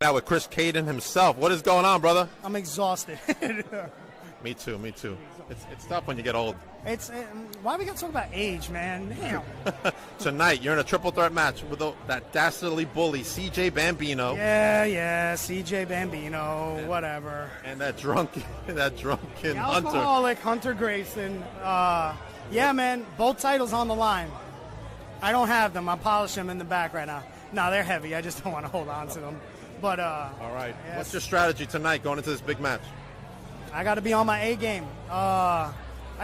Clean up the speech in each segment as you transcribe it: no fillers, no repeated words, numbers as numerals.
out with Chris Caden himself. What is going on, brother? I'm exhausted. Me too. It's tough when you get old. Why we got to talk about age, man? Damn. Tonight, you're in a triple threat match with that dastardly bully, CJ Bambino. Yeah, CJ Bambino, whatever. And that drunken The Hunter. alcoholic Hunter Grayson. Yeah, man, both titles on the line. I don't have them. I polish them in the back right now. No, they're heavy. I just don't want to hold on to them. But all right. yes. What's your strategy tonight going into this big match? I got to be on my A game. I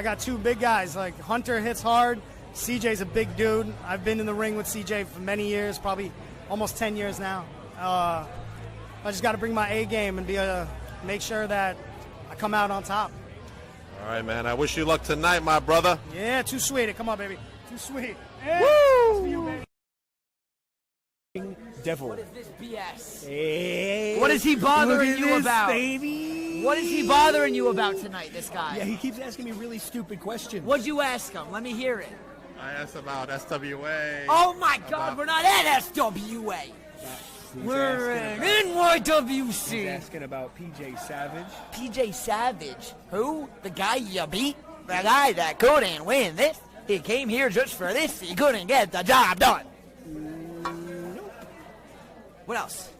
got two big guys. Like Hunter hits hard. CJ's a big dude. I've been in the ring with CJ for many years, probably almost 10 years now. I just got to bring my A game and make sure that I come out on top. All right, man. I wish you luck tonight, my brother. Yeah, too sweet. Come on, baby. Too sweet. Hey, Woo! for you, baby. Devil. What is this BS? Hey, What is he bothering you about? Baby. What is he bothering you about tonight, this guy? Yeah, he keeps asking me really stupid questions. What'd you ask him? Let me hear it. I asked about SWA. Oh my God, we're not at SWA. We're in NYWC. He's asking about PJ Savage. PJ Savage. Who? The guy you beat? The guy that couldn't win this? He came here just for this. He couldn't get the job done. What else?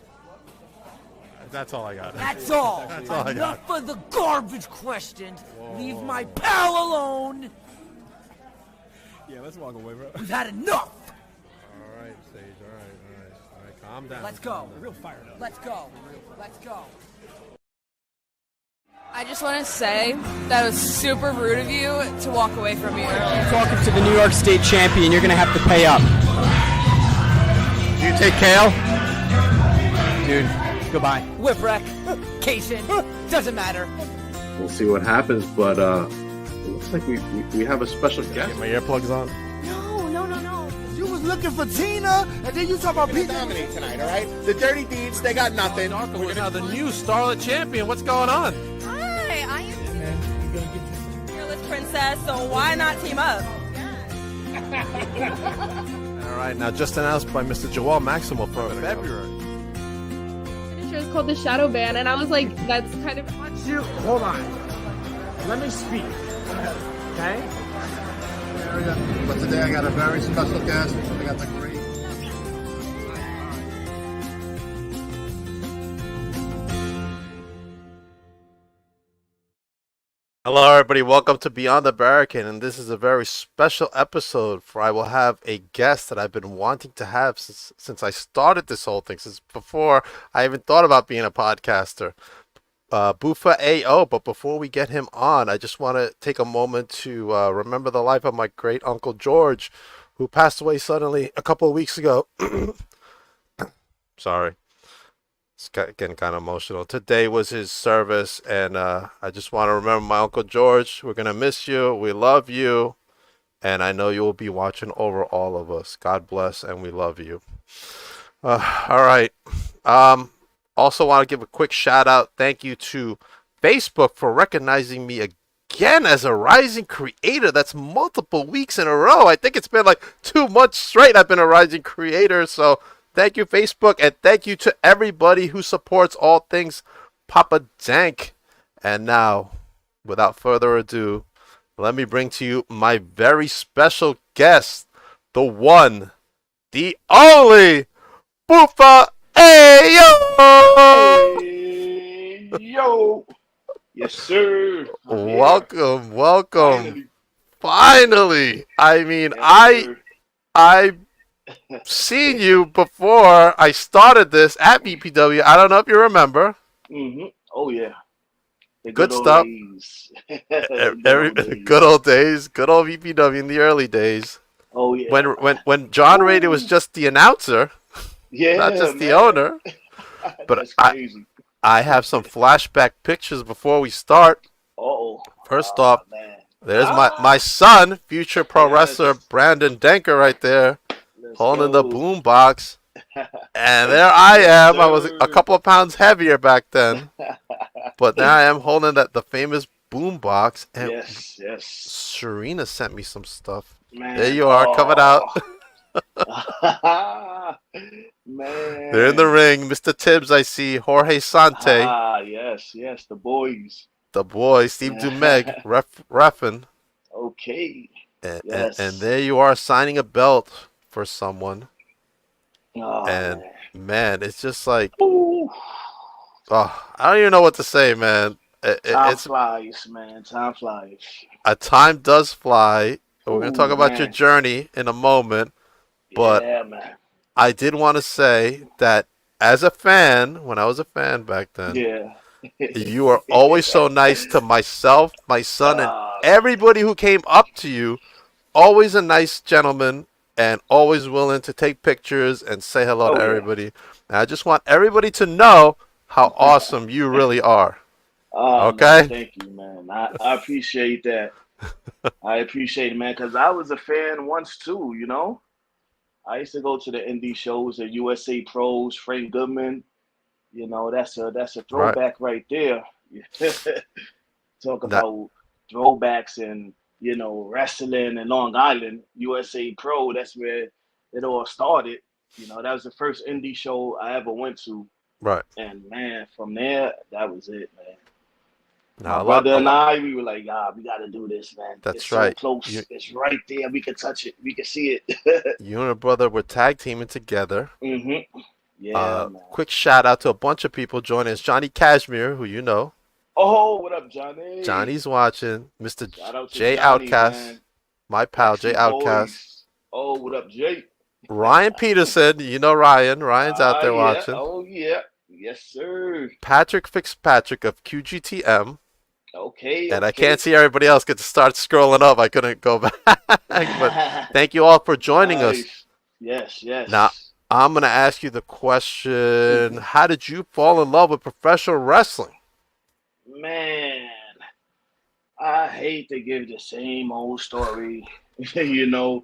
That's all I got. That's all. That's all I got. Enough of the garbage questions. Leave my pal alone. Yeah, let's walk away, bro. We've had enough. All right, Sage. All right. Calm down. Let's go. Real fired up. Let's go. I just want to say that it was super rude of you to walk away from me earlier. Talking to the New York State champion, you're gonna have to pay up. Do you take Kale? Dude, goodbye. Whipwreck, Kaysen, doesn't matter. We'll see what happens, but it looks like we have a special guest. Get my earplugs on. No. You was looking for Tina, and then you talk about people dominate tonight, all right? The Dirty Deeds, they got nothing. We're now the new Starlet champion. What's going on? Hi, I am fearless princess, so why not team up? All right, now just announced by Mr. Joel Maximo for February. Finisher is called the Shadow Band, and I was like, that's kind of. Hold on. Let me speak. Okay? But today I got a very special guest. I got the great. Hello, everybody. Welcome to Beyond the Barricade, and this is a very special episode for I will have a guest that I've been wanting to have since I started this whole thing, since before I even thought about being a podcaster. Buffa Ayyoo. But before we get him on, I just want to take a moment to remember the life of my great uncle George, who passed away suddenly a couple of weeks ago. Sorry. It's getting kind of emotional. Today was his service, and I just want to remember my Uncle George. We're going to miss you. We love you, and I know you will be watching over all of us. God bless, and we love you. All right. Also want to give a quick shout-out. Thank you to Facebook for recognizing me again as a rising creator. That's multiple weeks in a row. I think it's been like 2 months straight I've been a rising creator, so thank you, Facebook, and thank you to everybody who supports all things Papa Dank. And now, without further ado, let me bring to you my very special guest, the one, the only, Buffa Ayyoo! Hey, yo! Yes, sir. Welcome. Finally. I mean, I've seen you before I started this at BPW. I don't know if you remember. Mm-hmm. Oh, yeah. The Good old stuff. days. Good old days. Good old BPW in the early days. Oh, yeah. When John Rady was just the announcer, yeah, not just the man. owner. But That's crazy. I have some flashback pictures before we start. Uh-oh. First off, man. there's my son, future pro wrestler Brandon Denker right there, holding the boom box. And there I am. I was a couple of pounds heavier back then. But now I am holding the famous boom box. And yes. Serena sent me some stuff. Man. There you are, coming out. They're in the Man. ring. Mr. Tibbs, I see. Jorge Sante, Yes, yes, the boys. the boy, Steve Dumeg, refing. Okay. And Yes. there you are signing a belt for someone. Oh And man. man, it's just like, Ooh. oh, I don't even know what to say, man. Time It's flies, man. Time flies. a time does fly. We're going to talk Oh about your man. journey in a moment, but Yeah, man. I did want to say that as a fan, when I was a fan back then, Yeah. you were always so nice to myself, my son, and Man. everybody who came up to you. Always a nice gentleman and always willing to take pictures and say hello to Oh yeah. everybody. And I just want everybody to know how awesome you really are. Oh man, Okay? thank you, man. I appreciate that. I appreciate it, man, because I was a fan once too, you know? I used to go to the indie shows at USA Pros, Frank Goodman. You know, that's a Right. throwback right there. Talk That about throwbacks and wrestling in Long Island, USA Pro. That's where it all started. You know, that was the first indie show I ever went to, right. and man, from there that was it, man. My Now brother a and lot I, we were like, we got to do this, man. It's that's so right. close. It's right there. We can touch it. We can see it. You and your brother were tag teaming together. Yeah, man. Quick shout out to a bunch of people joining us. Johnny Cashmere, who you know. Oh, what up, Johnny? Johnny's watching. Mr. Shout out to J Johnny, Outcast, man. my pal J Backstreet Outcast. Boys. Oh, what up, Jake? Ryan Peterson, you know Ryan. Ryan's out there Yeah. watching. Oh, yeah. Yes, sir. Patrick Fitzpatrick of QGTM. Okay, And I can't okay. see everybody else get to start scrolling up. I couldn't go back. But thank you all for joining us. Nice. Yes, Now, yes. I'm going to ask you the question. Mhm. How did you fall in love with professional wrestling? Man, I hate to give the same old story, you know,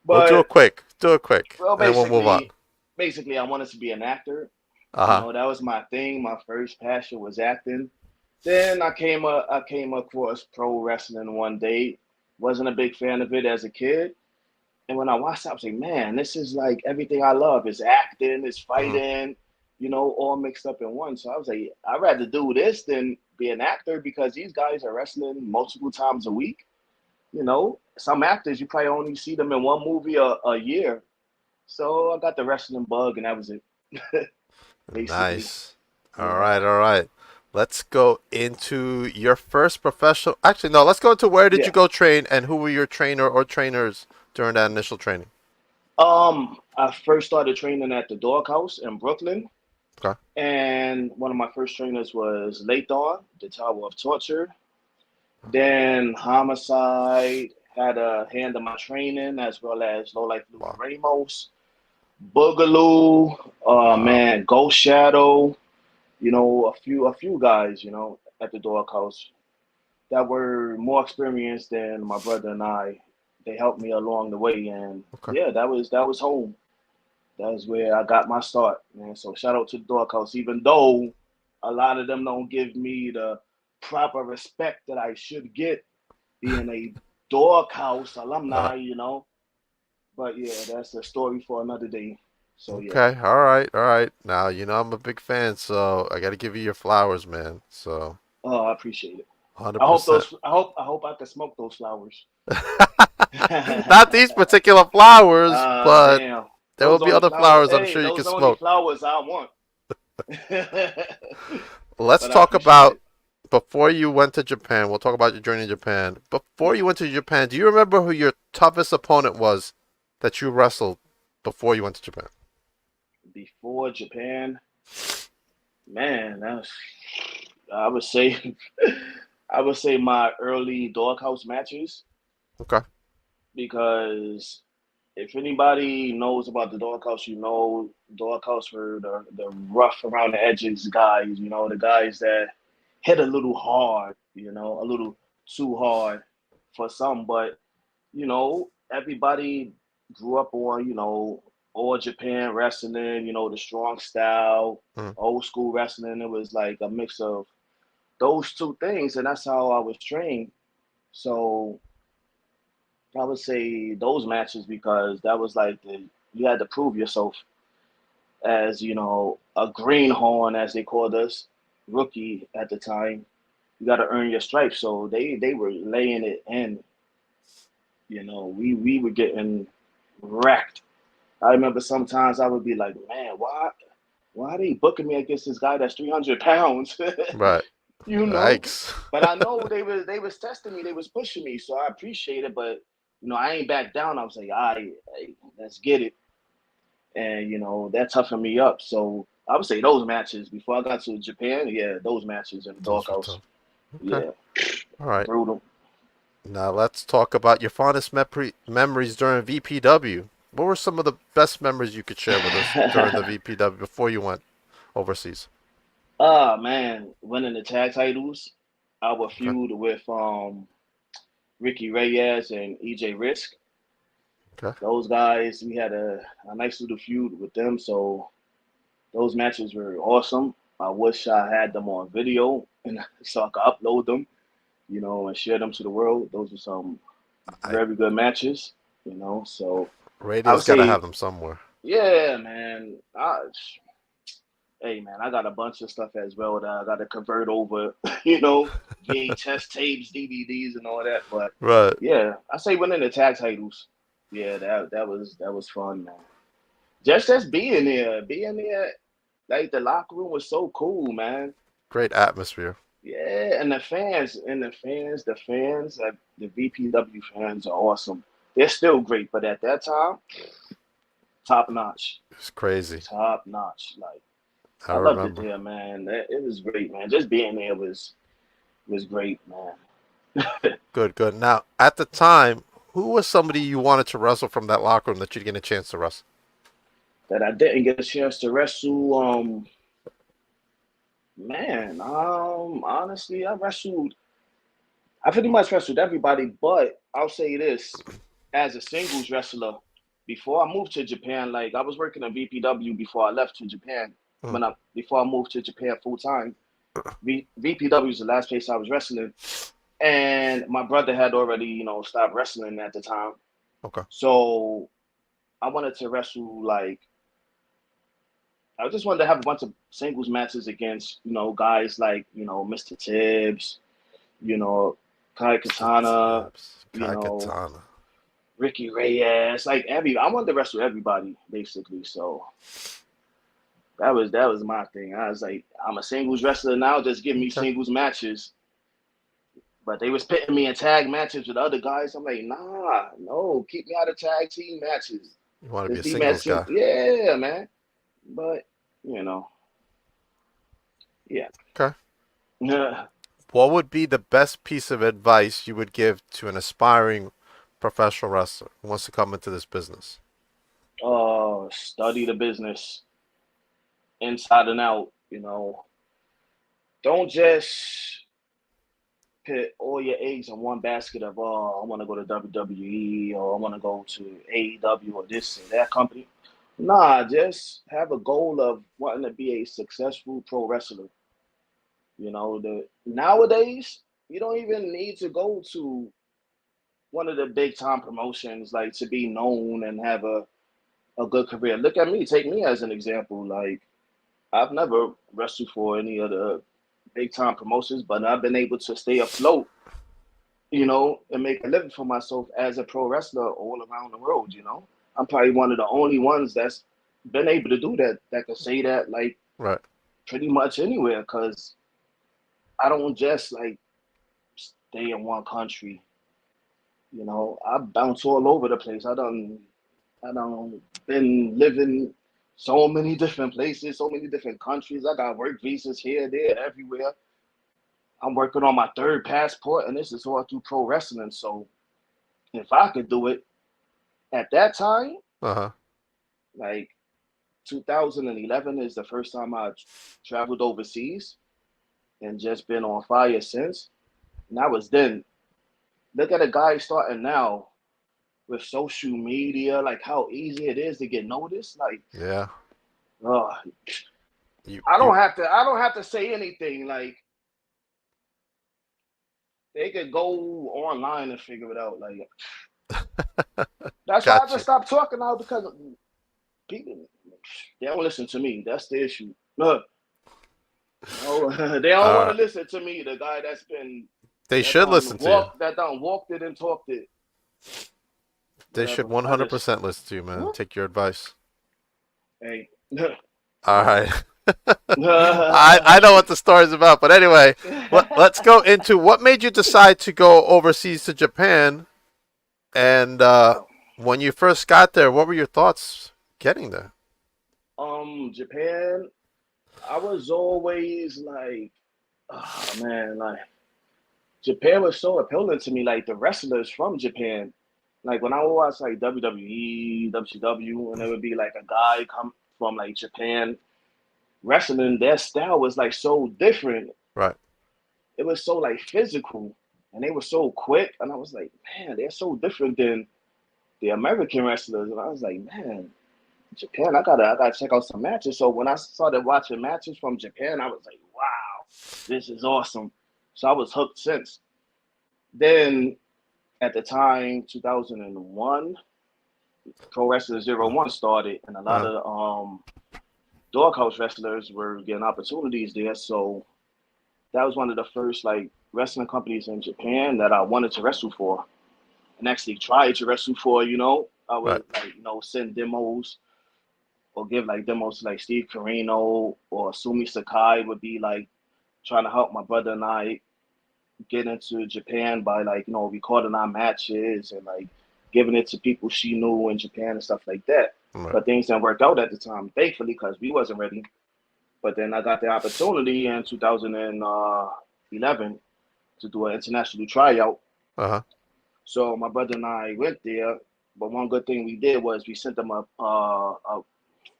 We'll do it but quick. Do it quick. well, And then we'll move on. basically, I wanted to be an actor. You Uh-huh. know, that was my thing. My first passion was acting. Then I came across pro wrestling one day. Wasn't a big fan of it as a kid. And when I watched it, I was like, man, this is like everything I love. It's acting, it's Mhm. fighting, all mixed up in one. So I was like, I'd rather do this than be an actor because these guys are wrestling multiple times a week. Some actors, you probably only see them in one movie a year. So I got the wrestling bug, and that was it, basically. Nice. All right, Yeah. all right. Let's go into your first professional. Actually, no, let's go into where did you Yeah. go train and who were your trainer or trainers during that initial training? I first started training at the Doghouse in Brooklyn. Okay. And one of my first trainers was Lathon, the Tower of Torture. Then Homicide had a hand in my training, as well as Low Life Lou Wow. Ramos, Boogaloo, Wow. man, Ghost Shadow. A few guys, at the Doghouse that were more experienced than my brother and I. They helped me along the way, and Okay. yeah, that was home. That's where I got my start, man. So shout out to the Doghouse, even though a lot of them don't give me the proper respect that I should get being a Doghouse Uh, alumni. But yeah, that's a story for another day. So yeah. okay. All right. All right. Now, you know I'm a big fan, so I got to give you your flowers, man. So, Oh, I appreciate it. I hope 100%. those. I hope I can smoke those flowers. Not these particular flowers, but Damn. there will Those be only other flowers. flowers I'm Hey, sure you can those only smoke. flowers I want. Let's But I talk appreciate about it. before you went to Japan. We'll talk about your journey in Japan. Before you went to Japan, do you remember who your toughest opponent was that you wrestled before you went to Japan? Before Japan, man, that's I would say I would say my early doghouse matches Okay. because if anybody knows about the doghouse, doghouse were the rough around the edges guys, the guys that hit a little hard, a little too hard for some, but everybody grew up on, all Japan wrestling, the strong style, Mm. old school wrestling. It was like a mix of those two things, and that's how I was trained. So I would say those matches because that was like you had to prove yourself as a greenhorn as they called us, rookie at the time. You got to earn your stripes. So they were laying it in. We were getting wrecked. I remember sometimes I would be like, man, why are they booking me against this guy that's 300 pounds? Right. you know. Yikes. But I know they was testing me, they was pushing me, so I appreciate it. But I ain't back down. I was like, all right, hey, let's get it, and that toughened me up. So I would say those matches before I got to Japan. Yeah, those matches in the Those were doghouse. tough. Okay. Yeah, All right. brutal. Now let's talk about your fondest memories during VPW. What were some of the best memories you could share with us during the VPW before you went overseas? Ah man, winning the tag titles. I would Okay. feud with Ricky Reyes and EJ Risk. Okay. Those guys, we had a nice little feud with them. So those matches were awesome. I wish I had them on video and so I could upload them, and share them to the world. Those were some I very good matches, So I Radio's would got to have say, them somewhere. yeah, man. Hey, man, I got a bunch of stuff as well that I got to convert over, VHS tapes, DVDs, and all that. But Right. yeah, I say winning the tag titles. Yeah, that was fun, man. Just being there, like the locker room was so cool, man. Great atmosphere. Yeah, and the fans, like the VPW fans are awesome. They're still great, but at that time, top notch, It's crazy. top notch. Like I I loved it remember. there, man. It was great, man. Just being there was great, man. Good, good. Now, at the time, who was somebody you wanted to wrestle from that locker room that you'd get a chance to wrestle? That I didn't get a chance to wrestle. Man, honestly, I pretty much wrestled everybody, but I'll say this: as a singles wrestler, before I moved to Japan, like I was working in VPW before I left to Japan. Mm, Before I moved to Japan full time, VPW was the last place I was wrestling, and my brother had already, stopped wrestling at the time. okay. So I wanted to wrestle like I just wanted to have a bunch of singles matches against, guys like, Mr. Tibbs, you know, Kai Mr. Katana, Tibbs, you Kai know, Katana. Ricky Reyes, like I wanted to wrestle everybody basically. So that was my thing. I was like, I'm a singles wrestler now. Just give me Okay. singles matches. But they was pitting me in tag matches with other guys. I'm like, nah, no, keep me out of tag team matches. You want to be Just a be singles matching, guy. yeah, man. But you know, yeah. Okay. What would be the best piece of advice you would give to an aspiring professional wrestler who wants to come into this business? Study the business inside and out. Don't just put all your eggs in one basket of I want to go to WWE or I want to go to AEW or this or that company. Nah, just have a goal of wanting to be a successful pro wrestler. The nowadays you don't even need to go to one of the big time promotions like to be known and have a good career. Look at me, take me as an example. Like I've never wrestled for any of the big time promotions, but I've been able to stay afloat, and make a living for myself as a pro wrestler all around the world. I'm probably one of the only ones that's been able to do that, that can say that like Right. pretty much anywhere, because I don't just like stay in one country. I bounce all over the place. I don't been living so many different places, so many different countries. I got work visas here, there, everywhere. I'm working on my third passport, and this is all through pro wrestling. So if I could do it at that time, Uh huh. like 2011 is the first time I traveled overseas and just been on fire since. And that was then. Look at a guy starting now with social media, like how easy it is to get noticed. Like, Yeah. uh, You I you don't have to. I don't have to say anything. Like they could go online and figure it out. Like That's why I just Gotcha. stopped talking now because people they don't listen to me. That's the issue. Look, no, they don't want Uh, to listen to me. The guy that's been they should listen to you. that done walked it and talked it. They should Whatever. I just 100% listen to you, man. huh? Take your advice. Hey. All right. I know what the story's about, but anyway, let's go into what made you decide to go overseas to Japan, and when you first got there, what were your thoughts getting there? Japan. I was always like, oh man, like Japan was so appealing to me. Like the wrestlers from Japan, like when I would watch like WWE, WCW, and it would be like a guy come from like Japan wrestling, their style was like so different. Right. It was so like physical, and they were so quick, and I was like, man, they're so different than the American wrestlers. And I was like, man, Japan, I gotta check out some matches. So when I started watching matches from Japan, I was like, wow, this is awesome. So I was hooked since. Then at the time, 2001, Pro Wrestling Zero One started, and a lot Uh, of doghouse wrestlers were getting opportunities there. So that was one of the first like wrestling companies in Japan that I wanted to wrestle for, and actually tried to wrestle for. I right. would like send demos or give like demos to like Steve Carino or Sumi Sakai would be like trying to help my brother and I get into Japan by like recording our matches and like giving it to people she knew in Japan and stuff like that. Right. But things didn't work out at the time, thankfully, because we wasn't ready. But then I got the opportunity in 2011 to do an international tryout. Uh-huh. So my brother and I went there. But one good thing we did was we sent them a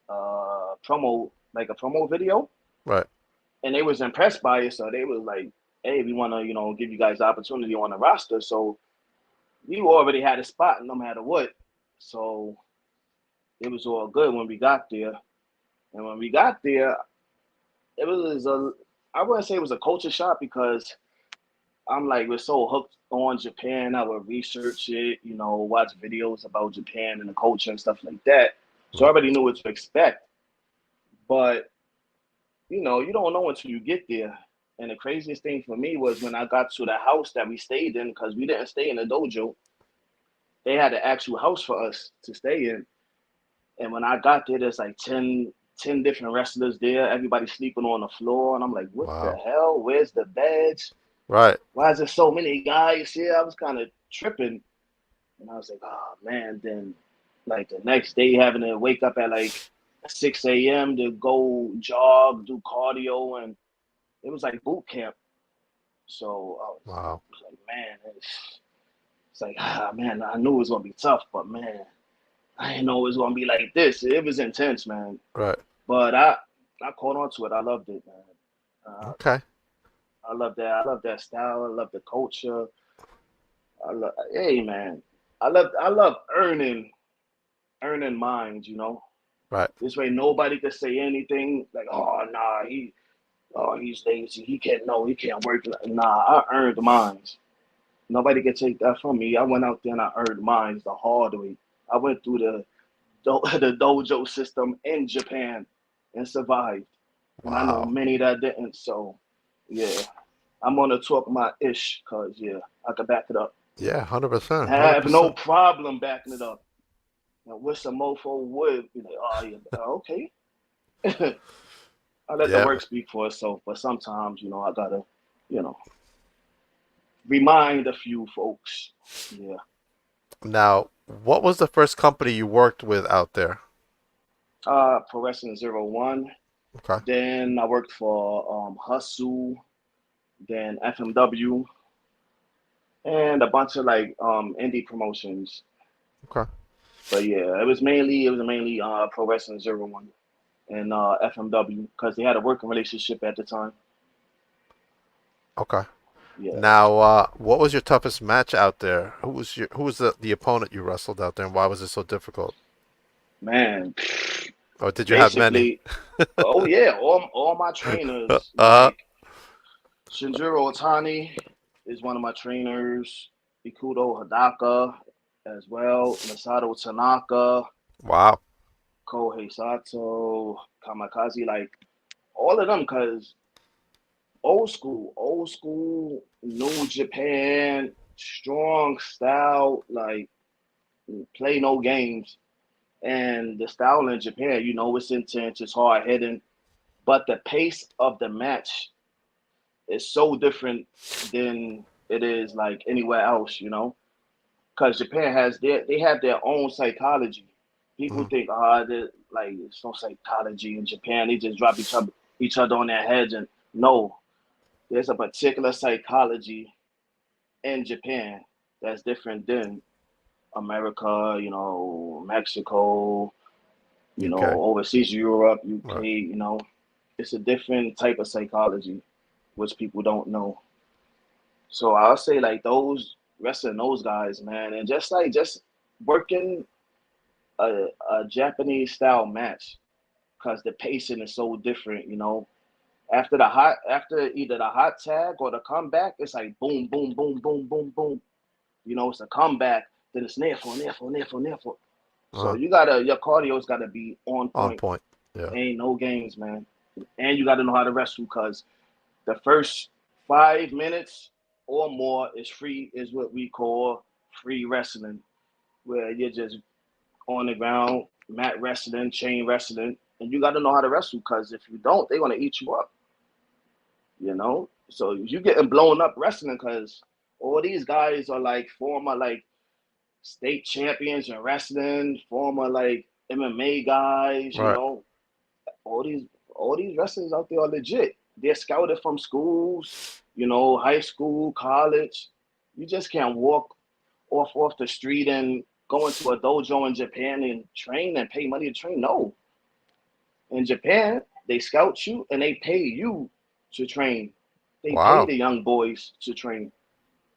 promo, like a promo video, Right. and they was impressed by it. So they was like, "Hey, we want to, give you guys the opportunity on the roster." So we already had a spot, no matter what. So it was all good when we got there. And when we got there, it was I wouldn't say it was a culture shock because I'm like, we're so hooked on Japan. I would research it, watch videos about Japan and the culture and stuff like that. So I Mm. already knew what to expect. But you don't know until you get there. And the craziest thing for me was when I got to the house that we stayed in, because we didn't stay in the dojo. They had an actual house for us to stay in. And when I got there, there's like ten different wrestlers there. Everybody sleeping on the floor. And I'm like, what the Wow. hell? Where's the beds? Right. Why is there so many guys here? I was kind of tripping. And I was like, oh, man. Then, like, the next day, having to wake up at like 6 a.m. to go jog, do cardio. And it was like boot camp. So I Wow. was like, man, it's like, man, I knew it was going to be tough, but man, I didn't know it was gonna be like this. It was intense, man. Right. But I caught on to it. I loved it, man. Uh, Okay. I love that. I love that style. I love the culture. Hey, man. I love earning minds. Right. This way nobody could say anything like, oh nah, he's lazy. He can't work. Nah, I earned minds. Nobody can take that from me. I went out there and I earned minds the hard way. I went through the dojo system in Japan and survived. And I know Wow. many that didn't. So, yeah, I'm going to talk my ish because, yeah, I can back it up. Yeah, 100%. I have no 100%. problem backing it up. Now, wish a mofo would be like, oh, yeah, okay. I let the Yeah. work speak for itself. But sometimes, I got to, you know, remind a few folks. Yeah. Now, what was the first company you worked with out there? Pro Wrestling Zero One. Okay. Then I worked for Hustle, then FMW, and a bunch of like indie promotions. Okay. But yeah, it was mainly Pro Wrestling Zero One and FMW because they had a working relationship at the time. Okay. Yeah, Now, what was your toughest match out there? Who was the opponent you wrestled out there, and why was it so difficult? man. Or did you have many? Basically, oh yeah, all my trainers Uh, like Shinjiro Otani is one of my trainers. Ikuto Hadaka, as well. Masato Tanaka, Wow. Kohei Sato, Kamikaze, like all of them, cause old school, New Japan, strong style, like play no games. And the style in Japan, it's intense, it's hard hitting, but the pace of the match is so different than it is like anywhere else. Because Japan they have their own psychology. People Mm, think, like it's no psychology in Japan. They just drop each other on their heads, and no, there's a particular psychology in Japan that's different than America, Mexico, UK. overseas Europe, UK. Right. It's a different type of psychology, which people don't know. So I'll say like those wrestling those guys, man, and just working a Japanese style match because the pacing is so different. After either the hot tag or the comeback, it's like boom, boom, boom, boom, boom, boom. It's a comeback, then it's near for, near for, near for, near for. So Uh, your cardio's gotta be on on point. point. Yeah. Ain't no games, man. And you gotta know how to wrestle because the first 5 minutes or more is what we call free wrestling, where you're just on the ground, mat wrestling, chain wrestling, and you got to know how to wrestle because if you don't, they're gonna eat you up. So you getting blown up wrestling because all these guys are like former like state champions in wrestling, former like MMA guys. Right. All these all these wrestlers out there are legit. They're scouted from schools, high school, college. You just can't walk off the street and go into a dojo in Japan and train and pay money to train. No. In Japan, they scout you and they pay you to train. They pay Wow. the young boys to train.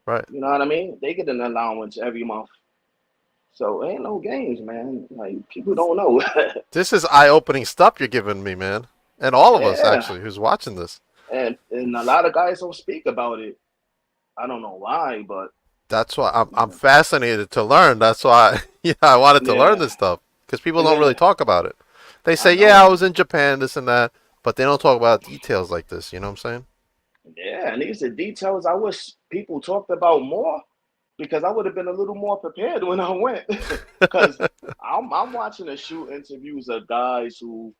Right. You know what I mean? They get an allowance every month. So ain't no games, man. Like people don't know. This is eye-opening stuff you're giving me, man, and all of us Yeah. actually who's watching this. And a lot of guys don't speak about it. I don't know why, but That's why I'm fascinated to learn. That's why yeah, I wanted to learn yeah. this stuff because people And don't really then talk about it. They I say, "Yeah, know. I was in Japan, this and that," but they don't talk about details like this. You know what I'm saying? Yeah, and these are details I wish people talked about more because I would have been a little more prepared when I went. Because I'm watching the shoot interviews of guys who've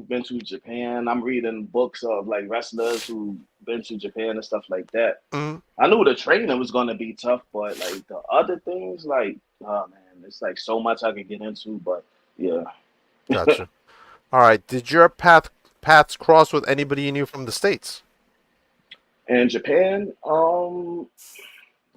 been to Japan. I'm reading books of like wrestlers who've been to Japan and stuff like that. Mm, I knew the training was gonna be tough, but like the other things, like oh man, it's like so much I could get into. But yeah, gotcha. All right. Did your paths cross with anybody you knew from the states? and Japan,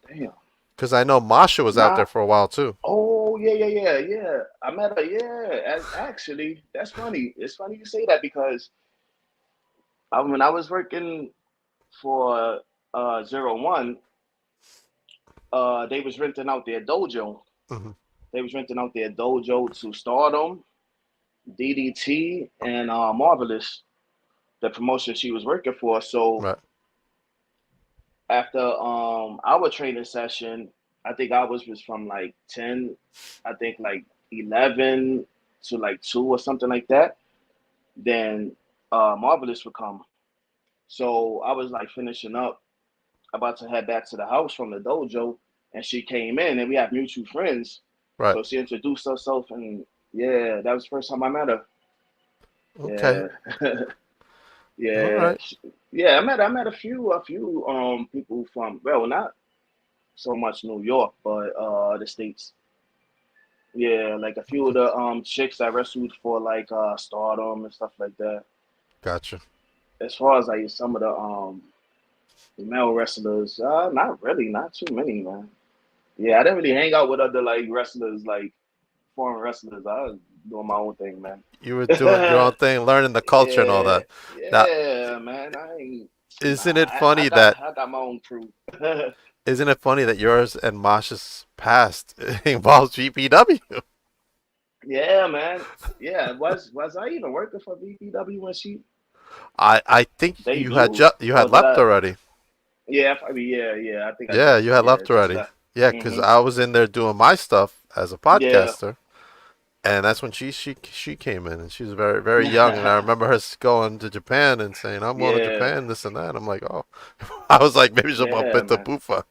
damn, Because I know Masha was out there not. for a while too. Oh yeah. I met her. Yeah, actually, that's funny. It's funny you say that because when I was working for 01, they was renting out their dojo. Hmm. They was renting out their dojo to Stardom, DDT, and Marvelous, the promotion she was working for. So Right. after our training session, I think ours was from like 10, I think like 11 to like 2 or something like that. Then Marvelous would come. So I was like finishing up, about to head back to the house from the dojo, and she came in, and we have mutual friends. Right. So she introduced herself, and yeah, that was the first time I met her. Okay. Yeah, All yeah, right. yeah. I met a few people from, well, not so much New York, but the states. Yeah, like a few of the chicks that wrestled for like Stardom and stuff like that. Gotcha. As far as like some of the male wrestlers, not really, not too many, man. Yeah, I didn't really hang out with other like wrestlers, like foreign wrestlers. I was doing my own thing, man. You were doing your own thing, learning the culture and all Yeah, that. Now, yeah, man. I ain't. Nah, isn't it I funny got that I got my own crew. isn't it funny that yours and Masha's past involves GPW? Yeah, man. Yeah, was I even working for BPW when she I think you had debuted, you or had did left I? already. Yeah, I mean, yeah. I think I Yeah, just you had yeah left just already. left. Yeah, because Hmm. I was in there doing my stuff as a Yeah. podcaster, and that's when she came in, and she was very very young, and I remember her going to Japan and saying, "I'm going to Yeah. Japan, this and that." I'm like, oh, I was like, maybe she'll bump Yeah, into man. Buffa.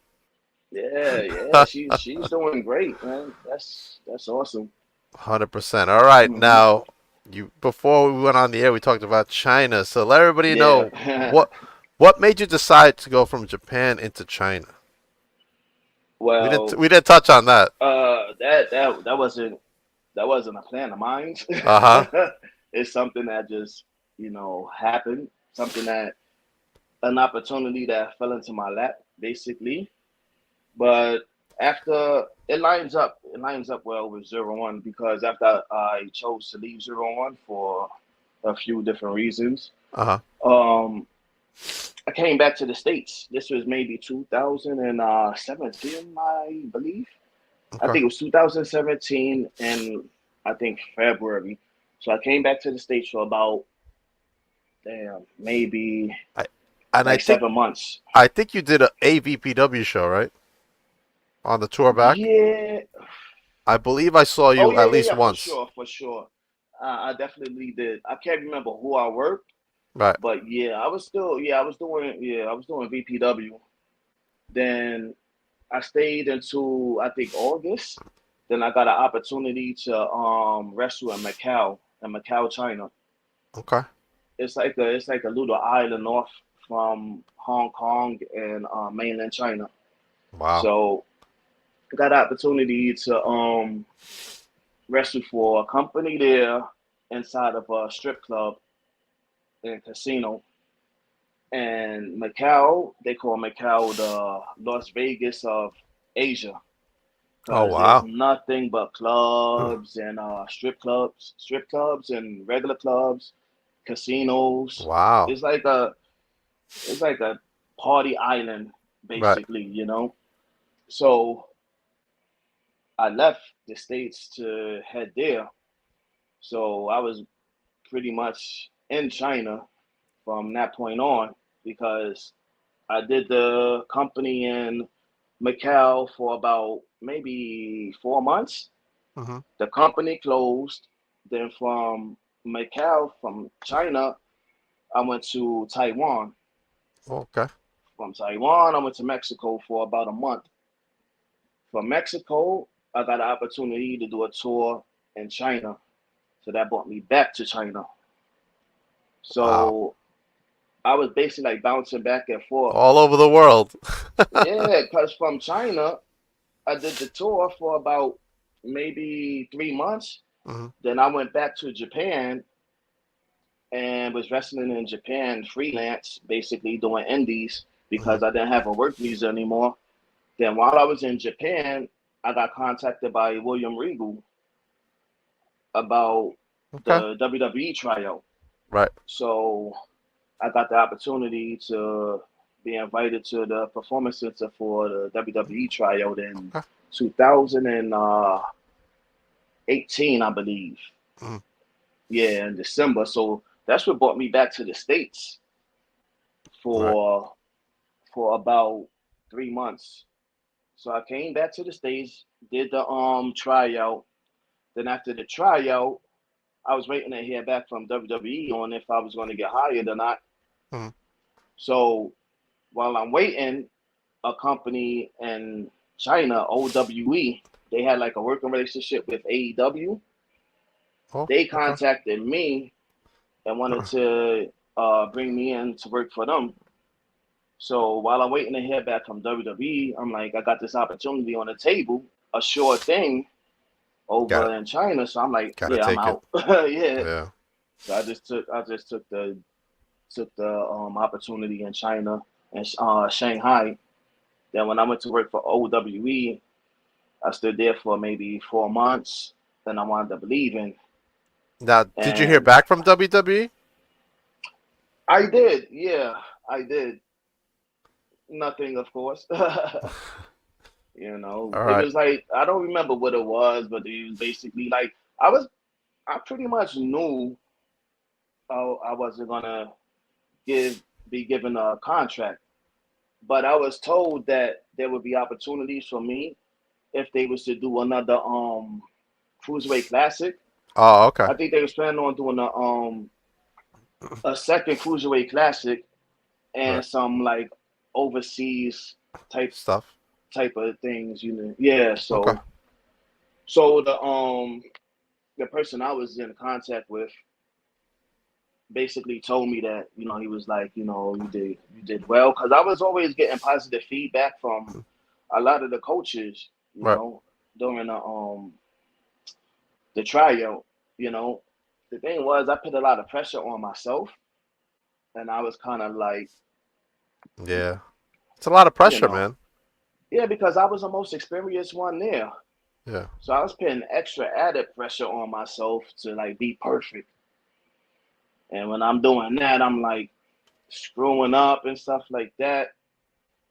Yeah, yeah. She's doing great, man. That's awesome. 100%. All right, Hmm. now you before we went on the air, we talked about China. So let everybody know Yeah. what made you decide to go from Japan into China. We didn't Well, we didn't touch on that. that wasn't a plan of mine. Uh huh. It's something that just happened. Something that an opportunity that fell into my lap, basically. But after it lines up well with Zero One because after I chose to leave Zero One for a few different reasons, Uh huh. um, I came back to the States. This was maybe 2017, I believe. I Okay. think it was 2017 and I think February. So I came back to the States for about damn maybe I and like 7 months. I think you did a AVPW show, right? On the tour back. Yeah. I believe I saw Oh you yeah, at yeah, least yeah, for once. sure, for sure. I definitely did. I can't remember who I worked, Right. but I was doing VPW. Then I stayed until I think August. Then I got an opportunity to wrestle in Macau, China. Okay. It's like a little island off from Hong Kong and mainland China. Wow. So I got an opportunity to wrestle for a company there inside of a strip club and casino. And Macau, they call Macau the Las Vegas of Asia Oh because there's wow. nothing but clubs and strip clubs and regular clubs, casinos. Wow. It's like a it's like a party island Right. basically, you know. So I left the states to head there. So I was pretty much in China from that point on because I did the company in Macau for about maybe 4 months. Mhm. The company closed. Then from China, I went to Taiwan. Okay. From Taiwan, I went to Mexico for about a month. From Mexico, I got an opportunity to do a tour in China. So that brought me back to China. Wow. So I was basically like bouncing back and forth. All over the world. Yeah, because from China, I did the tour for about maybe 3 months. Mhm. Then I went back to Japan and was wrestling in Japan freelance, basically doing indies Mhm. because I didn't have a work visa anymore. Then while I was in Japan, I got contacted by William Regal about Okay. the WWE tryout. Right. So I got the opportunity to be invited to the Performance Center for the WWE tryout in Okay. 2018, I believe. Mhm. Yeah, in December. So that's what brought me back to the States Right. for about 3 months. So I came back to the States, did the tryout. Then after the tryout, I was waiting to hear back from WWE on if I was going to get hired or not. Mhm. So while I'm waiting, a company in China, OWE, they had like a working relationship with AEW. Oh. They Okay. contacted me and wanted to bring me in to work for them. So while I'm waiting to hear back from WWE, I'm like, I got this opportunity on the table, a sure thing Got over it. in China. So I'm like, Got to yeah, I'm take it. out. Yeah. Yeah. So I just took the opportunity in China and Shanghai. Then when I went to work for OWE, I stood there for maybe 4 months. Then I wound up leaving, Now, did you hear and back from WWE? I did. Yeah, I did. Nothing, of course. All It right. was like I don't remember what it was, but it was basically like I pretty much knew I wasn't gonna give be given a contract. but I was told that there would be opportunities for me if they was to do another cruiserweight classic. Oh, okay. I think they was planning on doing a second cruiserweight classic and Right. some like overseas type Stuff. type of things, you know. Yeah, Okay. so the person I was in contact with basically told me that, you know, he was like, you know, you did well, because I was always getting positive feedback from a lot of the coaches, you Right. know, during the tryout. You know, the thing was I put a lot of pressure on myself, and I was kind of like, Yeah. It's a lot of you pressure, know, man. yeah, because I was the most experienced one there. Yeah. So I was putting extra added pressure on myself to like be perfect. And when I'm doing that, I'm like screwing up and stuff like that.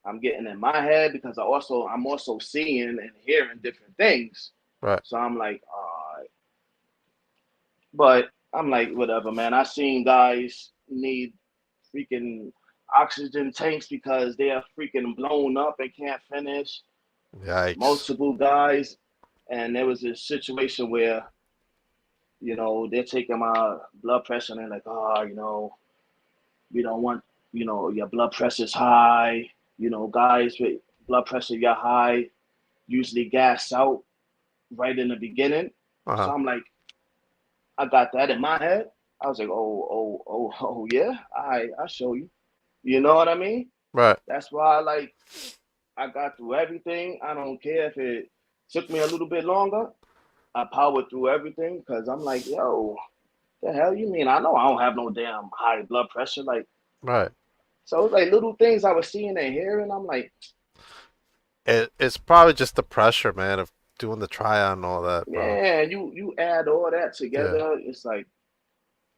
I'm getting in my head because I'm also seeing and hearing different things. Right. So I'm like, but I'm like, whatever, man. I seen guys need freaking oxygen tanks because they are freaking blown up and can't finish. Yikes. Multiple guys, and there was a situation where, you know, they're taking my blood pressure and they're like, oh, you know, we don't want, you know, your blood pressure's high. You know, guys with blood pressure you're high usually gas out right in the beginning. So Uh-huh. I'm like, I got that in my head. I was like, oh, yeah, I show you. You know what I mean? Right. That's why I got through everything. I don't care if it took me a little bit longer. I powered through everything because I'm like, yo, the hell you mean? I know I don't have no damn high blood pressure. Like, Right. so it's like little things I was seeing and hearing. I'm like, It's probably just the pressure, man, of doing the tryout and all that, bro. man, you add all that Yeah. together, it's like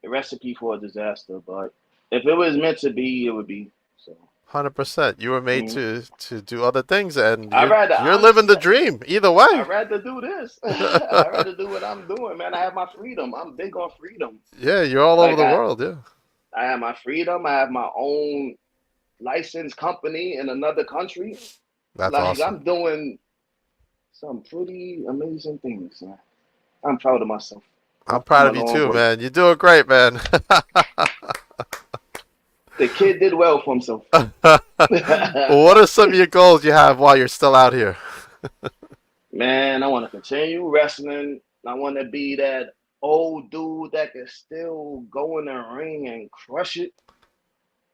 a recipe for a disaster. But if it was meant to be, it would be. So 100%. You were made mhm. to do other things, and I rather you're living honestly, the dream either I way. rather do this. I rather do what I'm doing, man. I have my freedom. I'm big on freedom. Yeah, you're all over Like the world. Yeah. I have my freedom. I have my own licensed company in another country. That's Like awesome. I'm doing some pretty amazing things, man. I'm proud of myself. I'm I've come proud a of you long too, way. man. You're doing great, man. The kid did well for himself. Well, what are some of your goals you have while you're still out here? Man, I want to continue wrestling. I want to be that old dude that can still go in the ring and crush it.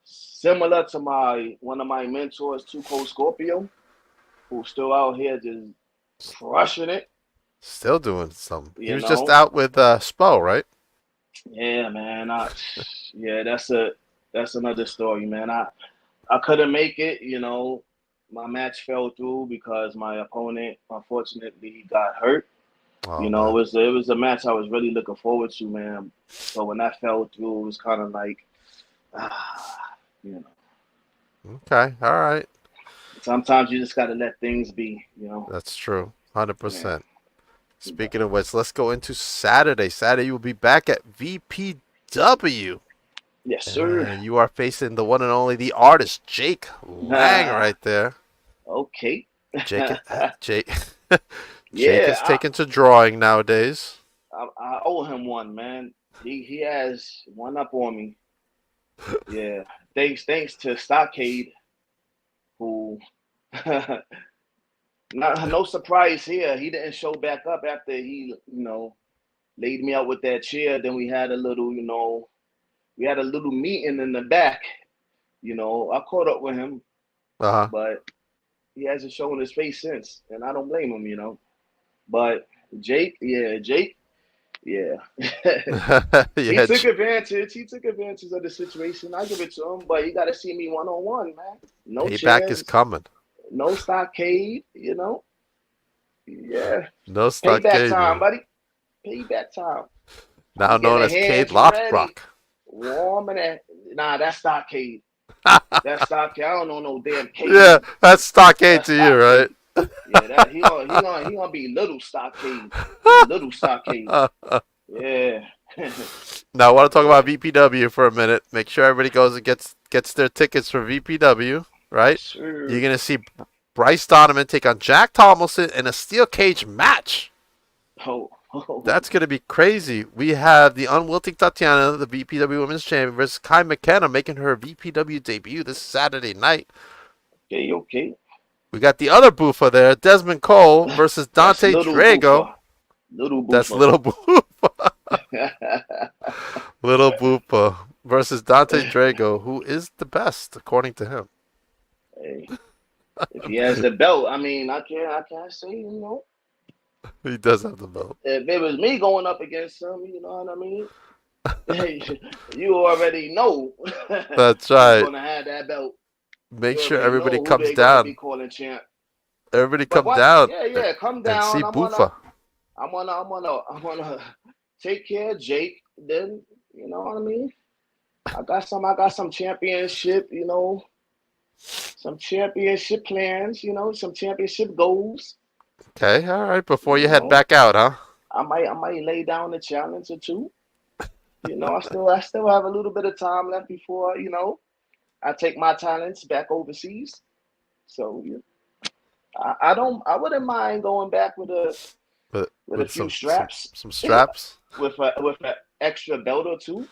Similar to my one of my mentors, Two Cold Scorpio, who's still out here just crushing it. Still doing some. He You was just know, out with Spo, right? yeah, man. Yeah, that's another story, man. I couldn't make it. You know, my match fell through because my opponent unfortunately got hurt. Oh You know, man. it was a match I was really looking forward to, man. But when that fell through, it was kind of like, you know, Okay. All right. sometimes you just got to let things be. You know, That's true. Hundred yeah. percent. Speaking of which, let's go into Saturday. Saturday, you will be back at VPW. Yes, sir. And you are facing the one and only the artist, Jake Lang, right there. Okay. Jake, Jake, Jake Yeah, is taken to drawing nowadays. I owe him one, man. He has one up on me. Yeah. Thanks to Stockade, who not no surprise here. He didn't show back up after he, laid me out with that chair. Then we had a little, meeting in the back. I caught up with him, Uh but he hasn't shown his face since, and I don't blame him. But Jake, yeah. huh. He Yeah, took advantage. He took advantage of the situation. I give it to him, but he got to see me 1-on-1, man. No payback is chairs, coming. no stockade. Yeah. No Payback stockade, time, man. buddy. Payback time. Now I'm getting known the as Cade hands ready. Lothbrock. Warm and that. Nah, that's stockade. That's stockade. I don't know no damn Yeah, cade. that's stockade That's to you, right? stockade. Yeah, that he gonna be little stockade. He little stockade. Yeah. Now, I want to talk Yeah. about VPW for a minute. Make sure everybody goes and gets their tickets for VPW. right? You're Sure. gonna see Bryce Donovan take on Jack Tomlinson in a steel cage match. Oh, oh, That's gonna be crazy. We have the unwilting Tatiana, the VPW Women's Champion, versus Kai McKenna making her VPW debut this Saturday night. okay, okay. We got the other Buffa there, Desmond Cole versus That's Dante little Drago. Buffa. Little That's Buffa. little Buffa. Little Buffa versus Dante Drago, who is the best according to him. Hey, if he has the belt, I mean, I can't say, He does have the belt. if it was me going up against him, you know what I mean? You already know That's who's right. gonna have that belt. Make You sure already everybody know who comes they gonna be down. calling champ. Everybody But come what? down Yeah, yeah, come and see down. Buffa. I wanna take care of Jake. Then you know what I mean. I got some championship. Some championship plans. Some championship goals. Okay, all right. Before you You head know, back out, huh? I might lay down a challenge or two. I still have a little bit of time left before I take my talents back overseas. So yeah, I wouldn't mind going back with a With few some some straps, some straps. with an extra belt or two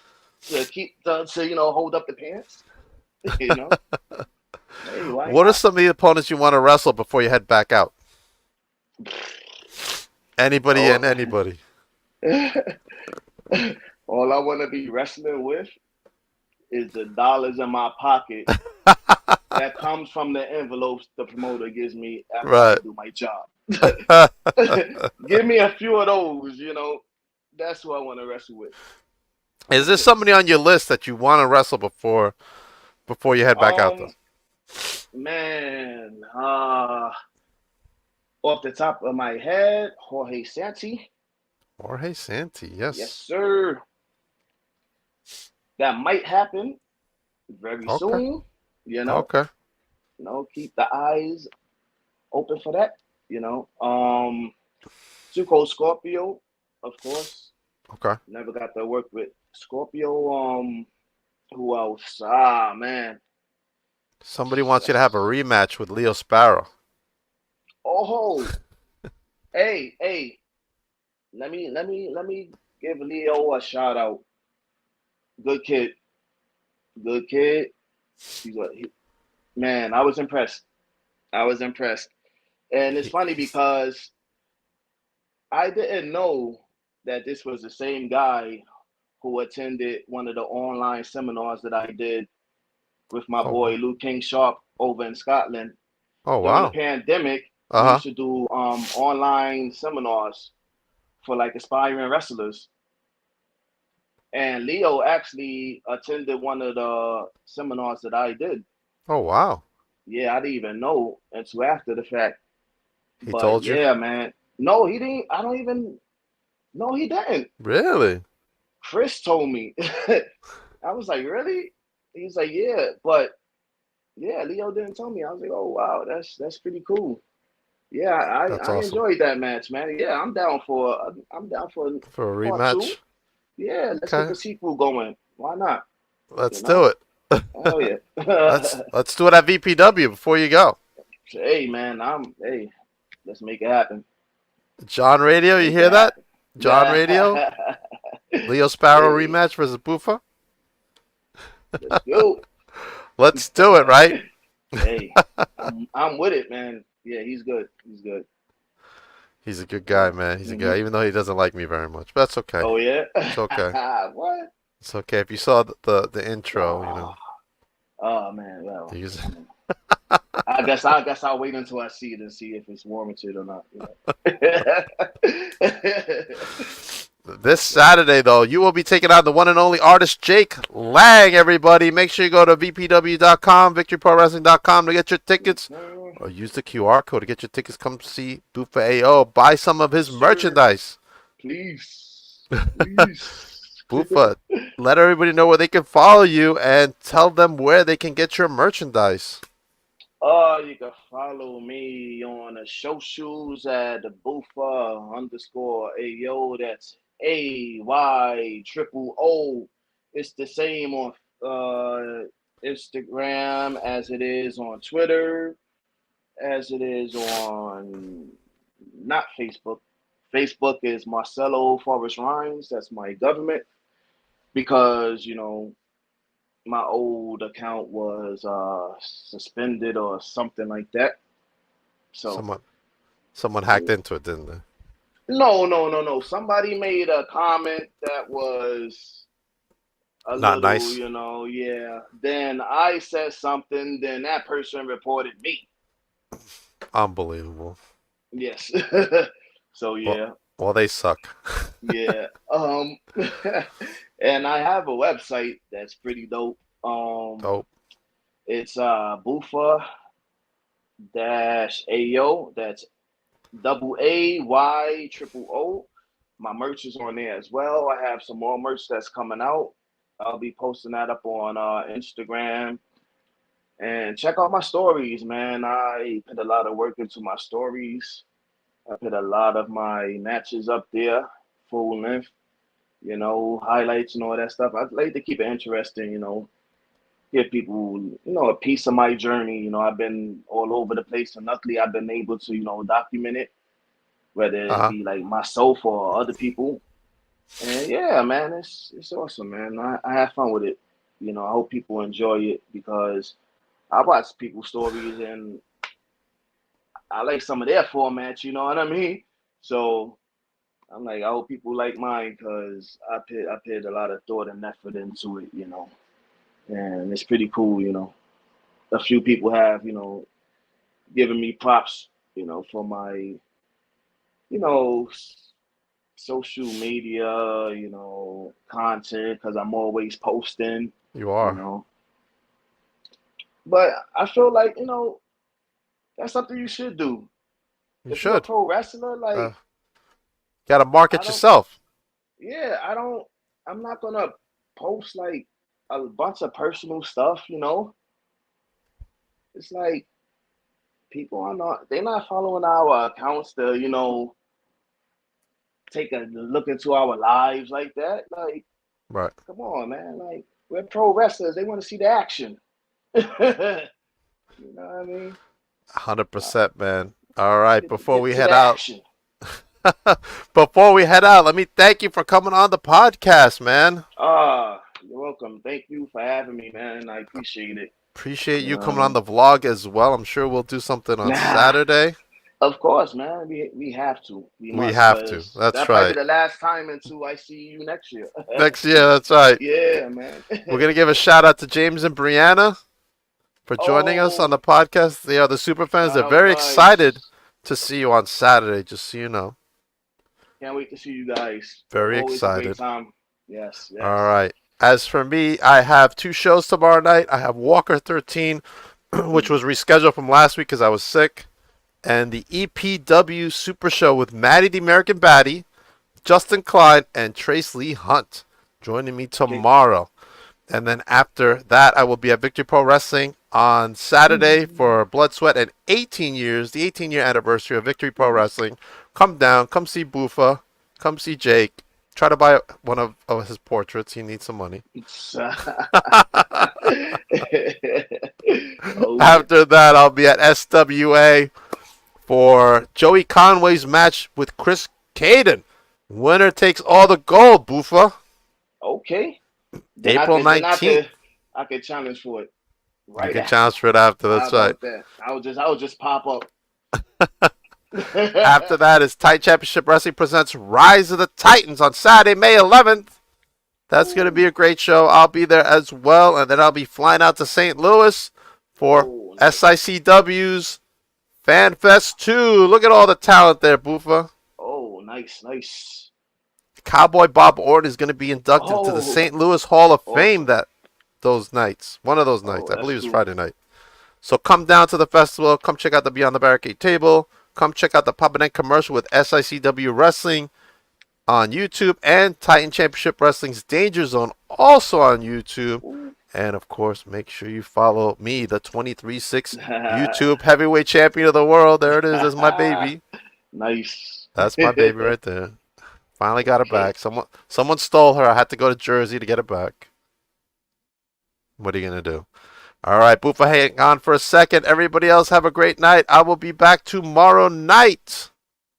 to hold up the pants. You know, hey, why What are not? some of the opponents you want to wrestle before you head back out? Anybody and Oh, anybody. all I want to be wrestling with is the dollars in my pocket that comes from the envelopes the promoter gives me after I Right. do my job. Give me a few of those. That's who I want to wrestle with. Is there somebody on your list that you want to wrestle before you head back out though? Um, man, off the top of my head, Jorge Santi. Jorge Santi, Yes, yes. sir. That might happen very Okay. soon. You know, Okay. keep the eyes open for that. Suko Scorpio, of course. Okay. Never got to work with Scorpio. Who else? Ah, man. Somebody wants you to have a rematch with Leo Sparrow. Oh, hey. Let me give Leo a shout out. Good kid. Good kid. Man, I was impressed. I was impressed. And it's He, funny he's because I didn't know that this was the same guy who attended one of the online seminars that I did with my oh boy Luke King Sharp over in Scotland. oh During the wow. pandemic, we Uh used to do online seminars for like aspiring wrestlers. And Leo actually attended one of the seminars that I did. huh. Oh wow. Yeah, I didn't even know until after the fact. He But told you? yeah, man. No, he didn't. I don't even. No, he didn't. Really? Chris told me. I was like, really? He's like, yeah, but yeah, Leo didn't tell me. I was like, oh wow, that's pretty cool. Yeah, That's I awesome. enjoyed that match, man. Yeah, I'm down for For a part two. rematch? Yeah, let's get Okay. the sequel going. Why not? You Let's do know? it. Hell yeah. Let's do it at VPW before you go. Hey man, hey, let's make it happen. John Radio, you Make hear it that? happen. John Radio, Leo Sparrow Hey, rematch versus Buffa. let's go. Let's do it, right? Hey, I'm with it, man. Yeah, he's good. He's good. He's a good guy, man. He's a Hmm. guy, even though he doesn't like me very much. But that's okay. Oh yeah. It's okay. What? It's okay. If you saw the intro, Oh, oh man. Well, he's I mean, I guess I'll wait until I see it and see if it's warranted or not. this Saturday though, you will be taking on the one and only artist Jake Lang. Everybody, make sure you go to vpw.com, victoryprowrestling.com to get your tickets, or use the QR code to get your tickets. Come see Buffa AO. Buy some of his Sure. merchandise. Please, please. Buffa, let everybody know where they can follow you and tell them where they can get your merchandise. You can follow me on the socials at the Buffa _ Ayo. That's AY triple O. It's the same on Instagram as it is on Twitter, as it is on not Facebook. Facebook is Marcelo Forrest Rhymes. That's my government because my old account was suspended or something like that. So Someone someone hacked into it, didn't they? no, no, no, no. Somebody made a comment that was a Not little, nice. yeah. Then I said something, then that person reported me. Unbelievable. Yes. So Well, yeah, well, they suck. yeah. And I have a website that's pretty dope. Oh, It's Buffa dash Ayo. That's AYOO. My merch is on there as well. I have some more merch that's coming out. I'll be posting that up on Instagram. And check out my stories, man. I put a lot of work into my stories. I put a lot of my matches up there, full length, highlights and all that stuff. I like to keep it interesting, give people, a piece of my journey. I've been all over the place, and luckily I've been able to, document it, whether it uh-huh. be like myself or other people. And yeah, man, it's awesome, man. I have fun with it. I hope people enjoy it because I watch people's stories and I like some of their formats. You know what I mean? So I'm like, I hope people like mine because I put a lot of thought and effort into it. And it's pretty cool. A few people have given me props. For my you know social media, content because I'm always posting, You you are. know. But I feel like, that's something you should do. You If you're a should. pro wrestler, Uh, like gotta I market don't yourself. yeah, I'm not gonna post like a bunch of personal stuff. It's like people are not they're not following our accounts to, take a look into our lives like that. Like, Right. come on, man. Like we're pro wrestlers. They want to see the action. You know what I mean? Uh, 100%, man. All right. Before get we to the head out, action. let me thank you for coming on the podcast, man. You're welcome. Thank you for having me, man. I appreciate it. Appreciate You you know what I coming on mean? the vlog as well. I'm sure we'll do something on Nah, Saturday. of course, man. We have to. We We must, have to. cause That's that might be right. the last time until I see you next year. Next year, that's right. Yeah, man. We're gonna give a shout out to James and Brianna for joining us on Oh, the podcast. They are the super fans. shout They're out, very excited guys. to see you on Saturday, just so you know. Can't wait to see you guys. Very Always a great excited. time. Yes, All yes. right. As for me, I have two shows tomorrow night. I have Walker 13, which was rescheduled from last week because I was sick, and the EPW Super Show with Maddie the American Baddie, Justin Klein, and Trace Lee Hunt joining me Okay. tomorrow. And then after that, I will be at Victory Pro Wrestling on Saturday for Blood, Sweat, and 18 years, the 18-year anniversary of Victory Pro Wrestling. Come down, come see Buffa, come see Jake. Try to buy one of his portraits. He needs some money. Oh yeah. After that, I'll be at SWA for Joey Conway's match with Chris Caden. Winner takes all the gold, Buffa. Okay. Then I April could then 19th. I could challenge for it You right can after. challenge for it after. How That's right. about that? I would just pop up. After that is Titan Championship Wrestling presents Rise of the Titans on Saturday, May 11th. That's going to be a great show. I'll be there as well. And then I'll be flying out to St. Louis for Oh, nice. SICW's Fan Fest 2. Look at all the talent there, Buffa. Oh, nice, nice. Cowboy Bob Orton is going to be inducted into the Oh, St. Louis Hall of Fame awesome. those nights. One of those Oh, nights. I that's believe it's cool. Friday night. So come down to the festival. Come check out the Beyond the Barricade table. Come check out the Pub and End commercial with SICW Wrestling on YouTube and Titan Championship Wrestling's Danger Zone also on YouTube. Ooh. And of course, make sure you follow me, the 23-6 YouTube heavyweight champion of the world. There it is. That's my baby. Nice. That's my baby right there. Finally got her Okay. back. Someone stole her. I had to go to Jersey to get it back. What are you gonna do? All right, Buffa, hang on for a second. Everybody else have a great night. I will be back tomorrow night.